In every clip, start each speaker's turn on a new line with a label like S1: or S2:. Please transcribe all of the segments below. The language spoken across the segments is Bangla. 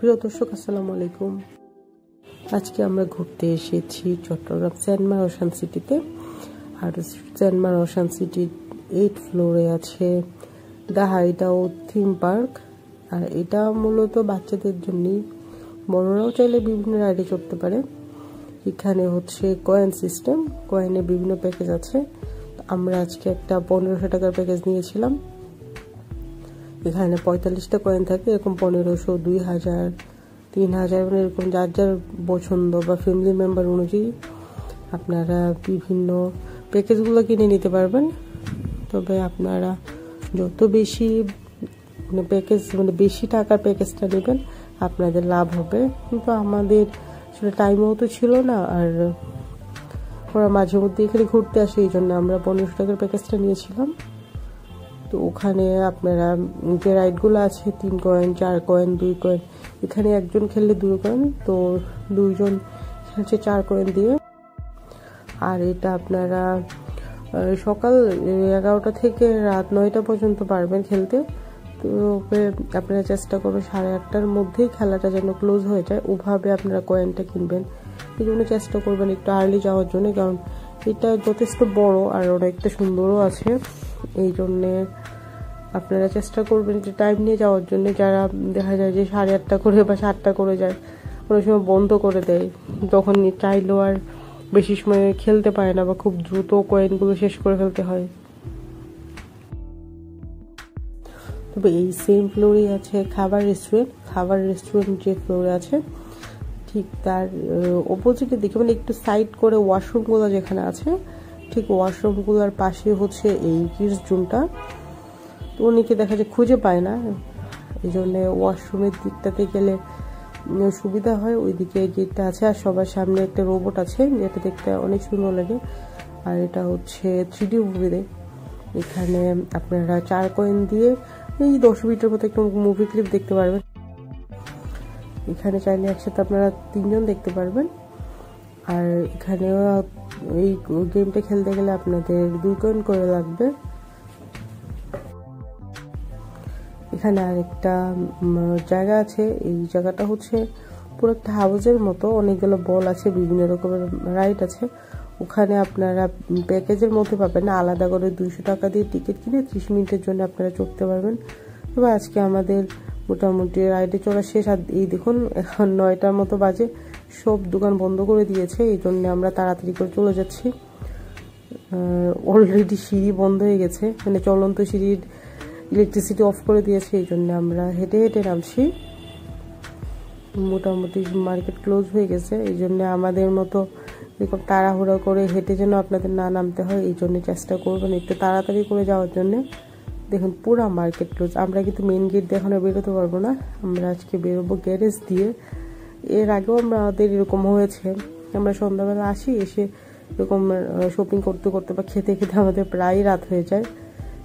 S1: প্রিয় দর্শক, আসসালামু আলাইকুম। আজকে আমরা ঘুরতে এসেছি চট্টগ্রাম সেন্টমার ওশান সিটিতে। আর সেন্টমার ওশান সিটির 8th ফ্লোরে আছে দ্য হাইডআউট থিম পার্ক। আর এটা মূলত বাচ্চাদের জন্যই, বড়রাও চাইলে বিভিন্ন রাইডে চড়তে পারে। এখানে হচ্ছে কয়েন সিস্টেম, কয়েনের বিভিন্ন প্যাকেজ আছে। আমরা আজকে একটা 1500 টাকার প্যাকেজ নিয়েছিলাম। এখানে 45টা কয়েন থাকে, এরকম 1500, 2000, 3000, মানে এরকম যার যার পছন্দ বা ফ্যামিলি মেম্বার অনুযায়ী আপনারা বিভিন্ন প্যাকেজগুলো কিনে নিতে পারবেন। তবে আপনারা যত বেশি প্যাকেজ বেশি টাকার প্যাকেজটা নেবেন আপনাদের লাভ হবে। কিন্তু আমাদের আসলে টাইমও তো ছিল না, আর ওরা মাঝে মধ্যে এখানে ঘুরতে আসে, এই জন্য আমরা 1500 টাকার প্যাকেজটা নিয়েছিলাম। তো ওখানে আপনারা যে রাইডগুলো আছে 3 কয়েন, 4 কয়েন, 2 কয়েন, এখানে একজন খেললে 2 কয়েন, তো 2 জন খেলছে 4 কয়েন দিয়ে। আর এটা আপনারা সকাল 11টা থেকে রাত 9টা পর্যন্ত পারবেন খেলতে। তো আপনারা চেষ্টা করবেন 8:30টার মধ্যেই খেলাটা যেন ক্লোজ হয়ে যায়, ওভাবে আপনারা কয়েনটা কিনবেন। এই জন্য চেষ্টা করবেন একটু আর্লি যাওয়ার জন্য, কারণ এটা যথেষ্ট বড় আর অনেকটা সুন্দরও আছে। এই জন্যে আপনারা চেষ্টা করবেন যে টাইম নিয়ে যাওয়ার জন্য। যারা দেখা যায় যে 8:30 করে বা 7টা করে যায়, অনেক সময় বন্ধ করে দেয়, তখন চাইলেও আর বেশি সময় খেলতে পারে না বা খুব দ্রুত কয়েনগুলো শেষ করে ফেলতে হয়। তবে এই সেম ফ্লোরে আছে খাবার রেস্টুরেন্ট যে ফ্লোরে আছে ঠিক তার অপোজিটে দেখে, মানে একটু সাইড করে ওয়াশরুমগুলো যেখানে আছে, ঠিক ওয়াশরুমগুলোর পাশে হচ্ছে এই কিডস জোনটা। তো অনেকে দেখা যায় খুঁজে পায় না, এই জন্য ওয়াশরুমের দিকটাতে গেলে সুবিধা হয়। ওইদিকে গেটটা আছে, আর সবার সামনে একটা রোবট আছে যেটা দেখতে অনেক সুন্দর লাগে। আর এটা হচ্ছে 3D মুভি। এখানে আপনারা 4 কয়েন দিয়ে এই 10 মিনিটের মতো একটা মুভি ক্লিপ দেখতে পারবেন। এখানে চাইলে একসাথে আপনারা 3 জন দেখতে পারবেন। আর এখানে এই গেমটা খেলতে গেলে আপনাদের 2 কয়েন করে লাগবে। এখানে আরেকটা জায়গা আছে, এই জায়গাটা হচ্ছে পুরো একটা হাউসের মতো, অনেকগুলো বল আছে, বিভিন্ন রকমের রাইড আছে। ওখানে আপনারা প্যাকেজের মধ্যে পাবেন না, আলাদা করে 200 টাকা দিয়ে টিকিট কিনে 30 মিনিটের জন্য আপনারা চড়তে পারবেন। তবে আজকে আমাদের মোটামুটি রাইডে চড়া শেষ। আর এই দেখুন এখন 9টার মতো বাজে, সব দোকান বন্ধ করে দিয়েছে, এই জন্য আমরা তাড়াতাড়ি করে চলে যাচ্ছি। অলরেডি সিঁড়ি বন্ধ হয়ে গেছে, মানে চলন্ত সিঁড়ির ইলেকট্রিসিটি অফ করে দিয়েছে, এই জন্য আমরা হেঁটে হেঁটে নামছি। মোটামুটি মার্কেট ক্লোজ হয়ে গেছে, এই জন্য আমাদের মতো এরকম তাড়াহুড়া করে হেঁটে যেন আপনাদের না নামতে হয়, এই জন্য চেষ্টা করবেন একটু তাড়াতাড়ি করে যাওয়ার জন্য। দেখুন পুরা মার্কেট ক্লোজ। আমরা কিন্তু মেন গেট দিয়ে এখনো বেরোতে পারবো না, আমরা আজকে বেরোবো গ্যারেজ দিয়ে। এর আগেও আমাদের এরকম হয়েছে, আমরা সন্ধ্যাবেলা আসি, এসে এরকম শপিং করতে করতে বা খেতে খেতে আমাদের প্রায় রাত হয়ে যায়।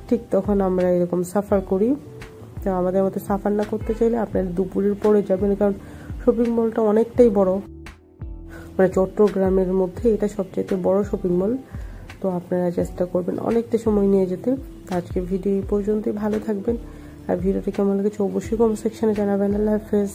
S1: ঠিক তখন আমরা এরকম সাফার করি। তো আমাদের মতো সাফার না করতে চাইলে আপনারা দুপুরের পরে যাবেন, কারণ শপিং মলটা অনেকটাই বড়, মানে চট্টগ্রামের মধ্যে এটা সবচেয়ে বড় শপিং মল। তো আপনারা চেষ্টা করবেন অনেকটা সময় নিয়ে যেতে। আজকে ভিডিও এই পর্যন্তই, ভালো থাকবেন। আর ভিডিওটি কেমন লেগেছে অবশ্যই কমেন্ট সেকশনে জানাবেন। আল্লাহ হাফেজ।